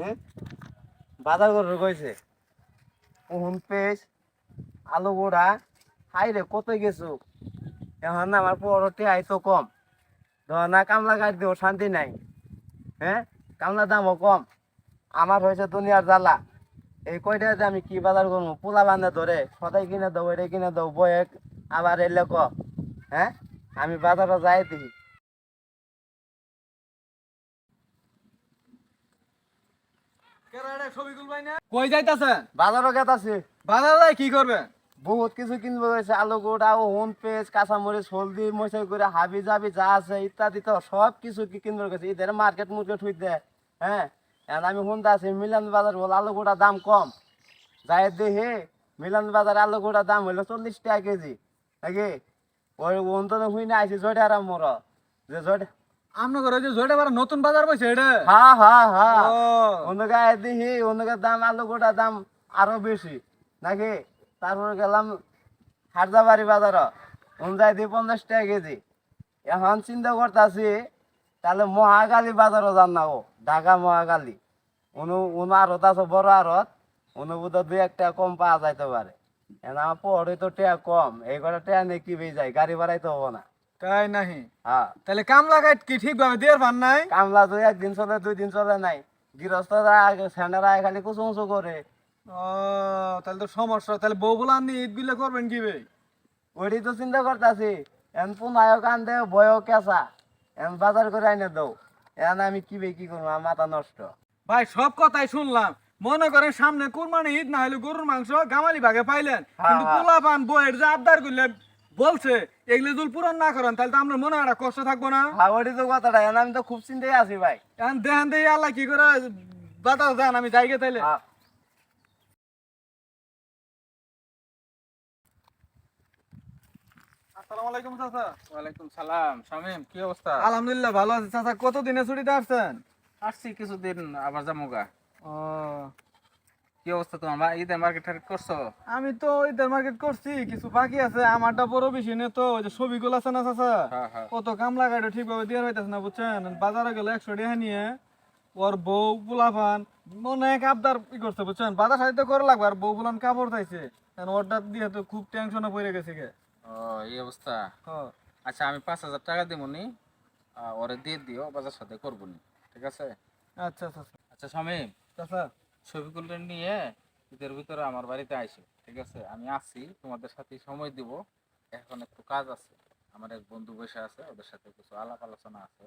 হুম বাজার করে কইছে ওহন পেস আলু গোড়া হাই রে কত গেছো এখন না আমার পরতে আইতো কম ধর না কামলা গাছ দিও শান্তি নাই হ্যাঁ কামলা দামও কম আমার হয়েছে দুনিয়ার জ্বালা এই কয়টাতে আমি কি বাজার করবো পোলা বান্ধে ধরে সদাই কিনে দেবো এটা কিনে দেবো বয়ে আবার এলে ক হ্যাঁ আমি বাজারে যাই দিই কই যাইতাছেন? বাজারও গেতাছি বাজারে যাই কি করবেন? বহুত কিছু কিনবো হয়েছে আলু গোটা ওহন পেঁয়াজ কাঁচামরিচ হলদি মশাই করে হাবি জাবি যা আছে ইত্যাদি তো সব কিছু কি কিনবো গেছে ঈদের মার্কেট মুর্কেট হইতে হ্যাঁ এখন আমি শুনতে আছি মিলান বাজার বল আলু গোটা দাম কম যাই দেখে মিলান বাজার আলু গোটা দাম হইলো 40 টাকা কেজি নাকি ওই ওন তো হুই না আইছি জয়টা আরাম মর যে জয়টা আপনার ঘরে যে জয়টা বার নতুন বাজার বইছে এটা? হ্যাঁ হ্যাঁ হ্যাঁ ও অন্যকে দেখি অন্যকে দাম আলু গোটা দাম আরো বেশি নাকি তারপরে গেলাম হাটজাবাড়ি বাজার যাই দিই 50 টাকা কেজি এখন চিন্তা করতেছি তাহলে মহাকালী বাজারও যান না ও ঢাকা মহাকালী উনো আড়ত আছে বড় আড়ত বোধ দুই একটা কম পাওয়া যাইতে পারে এখন আমার পড়ে তো টেয়া কম এই কটা টেয়া নিয়ে কি বেয়ে যায় গাড়ি বাড়াইতে হবো না তাই নাহি? হ্যাঁ তাহলে কামলা গাইড কি ঠিকভাবে দিয়ে পান নাই? কামলা তো একদিন চলে 2 দিন চলে নাই গৃহস্থরা স্যান্ডারা খালি কুচু উঁচু করে ও তাহলে তো সমস্যা। তাহলে বউ বলা আনি ঈদ গুলো করবেন কি ভাই? ওইটি তো চিন্তা করতেছি এখন পুনায়ও কান্দে বয়ও কেঁচা এখন বাজার করে আইনে দৌ এখন আমি কি করবো আমার মাথা নষ্ট ভাই সব কথাই শুনলাম, মনে করেন সামনে কুরবানি ঈদ না হলে গরুর মাংস গামালি ভাগে পাইলেন, কিন্তু হ্যাঁ। পোলা পান বইয়ের যে আবদার করলে বলছে এগুলো যদি পূরণ না করেন তাহলে তো আপনার মনে একটা কষ্ট থাকবো না? হ্যাঁ ওইটি তো কথাটা এখন আমি তো খুব চিন্তায় আছি ভাই এখন দেখেন দিয়ে আল্লাহ কি করে বাতাস দেন, আমি যাই গে তাইলে। হ্যাঁ। আসসালামু আলাইকুম চাচা। ওয়ালাইকুম সালাম। শামিম, কি অবস্থা? আলহামদুলিল্লাহ ভালো আছে চাচা। কত দিনে ছুটিতে আসছেন? আসছি কিছুদিন, আবার যামুগা। ও কি অবস্থা তোমার? ঈদের মার্কেট টার্গেট করছো? আমি তো ঈদের মার্কেট করছি, কিছু বাকি আছে। আমারটা বড় বেশি নেই তো, ওই যে ছবিগুলো আছে না চাচা, হ্যাঁ হ্যাঁ। কত কাম লাগাইতো ঠিকভাবে দিয়ে হইতেছে না বুঝছেন। বাজারে গেলে 100 টাকা নিয়ে ওর বউ পোলাপান অনেক আবদার ই করছে বুঝছেন। বাজার সাথে করে লাগবে, আর বউ পোলান কাপড় চাইছে, অর্ডার দিয়ে তো খুব টেনশনে পড়ে গেছে গে। ও এই অবস্থা। হ্যাঁ আচ্ছা, আমি 5,000 টাকা দিব নি, ওরে দিয়ে দিও, বাজার সাথে করবো নি, ঠিক আছে? আচ্ছা আচ্ছা আচ্ছা শামিম, চাচা। ছবিগুলো নিয়ে ঈদের ভিতরে আমার বাড়িতে আইসো, ঠিক আছে? আমি আসি, তোমাদের সাথে সময় দিব। এখন একটু কাজ আছে, আমার এক বন্ধু বসে আছে, ওদের সাথে কিছু আলাপ আলোচনা আছে,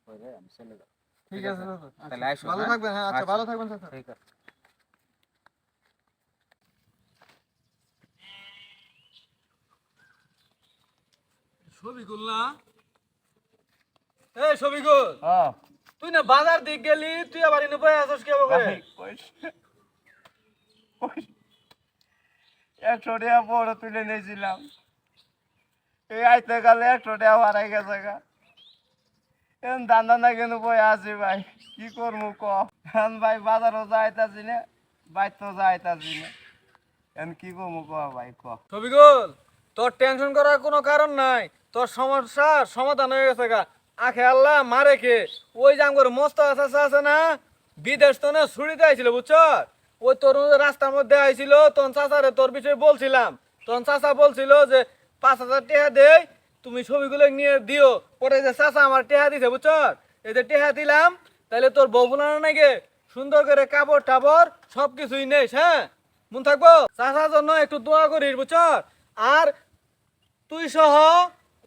করে আমি চলে যাবো। ঠিক আছে চাচা। তাহলে আইসো, ভালো হ্যাঁ? থাকবেন। হ্যাঁ আচ্ছা, ভালো থাকবেন চাচা। ঠিক আছে। ছবিগুল না, এই ছবিগুল, হ্যাঁ তুই না বাজার দিক গেলি, তুই আবার এনে বয়ে আসিস কে বকে? 100 টাকা বড় তুলে নিয়েছিলাম এই আইতে গেলে 100 টাকা হারাই গেছে গা এখন দান্দা না কেন বই আছি ভাই কি করবো ক এখন ভাই বাজারও যাইতাছি না বাইতো যাইতাছি না এখন কি করবো ক ভাই ক ছবিগুল, তোর টেনশন করার কোনো কারণ নাই, তোর সমস্যার সমাধান হয়ে গেছে গা। আখে আল্লাহ মারে কে, ওই যে আমার মস্ত আছে না, বিদেশ তো না ছুটিতে আইছিল বুঝছ, ওই তোর রাস্তার মধ্যে আইছিল, তোর চাচারে তোর বিষয়ে বলছিলাম, তোর চাচা বলছিল যে 5,000 টাকা দেই, তুমি ছবিগুলো নিয়ে দিও। পরে যে চাচা আমার টেহা দিছে বুঝছ, এই যে টেহা দিলাম, তাহলে তোর বউ বোলানো নাকি সুন্দর করে কাপড় টাপড় সব কিছুই নেই। হ্যাঁ মন থাকবো, চাচার জন্য একটু দোয়া করিস বুঝছ। আর তুই সহ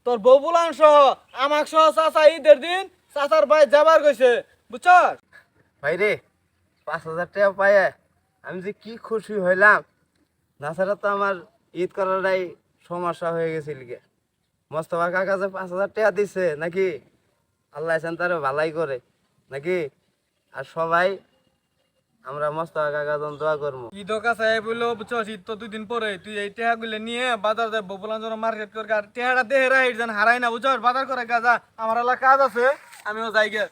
তোর বউ বোলান সহ আমাক সহ চাচা ঈদের দিন চাচার ভাই যাবার গেছে বুঝছ। ভাই রে 5,000 টাকা পায়ে আমি যে কি খুশি হইলাম না ছাড়া তো আমার ঈদ করাটাই সমস্যা হয়ে গেছিল গে মোস্তফা কাকা যে 5,000 টাকা দিছে নাকি আল্লাহ তারে ভালাই করে নাকি আর সবাই আমরা মোস্তফা কাকা জন দোয়া করবো ঈদ কাছে বললো বুঝছ, ঈদ তো 2 দিন পরে, তুই এই টেহা গুলো নিয়ে বাজার যায় বউ বোলান জন্য মার্কেট করে, আর টেহাটা দেহে রাইট যেন হারাই না বুঝছ। বাজার করে গাজা, আমার এলাকা কাজ আছে, আমিও যাই গে।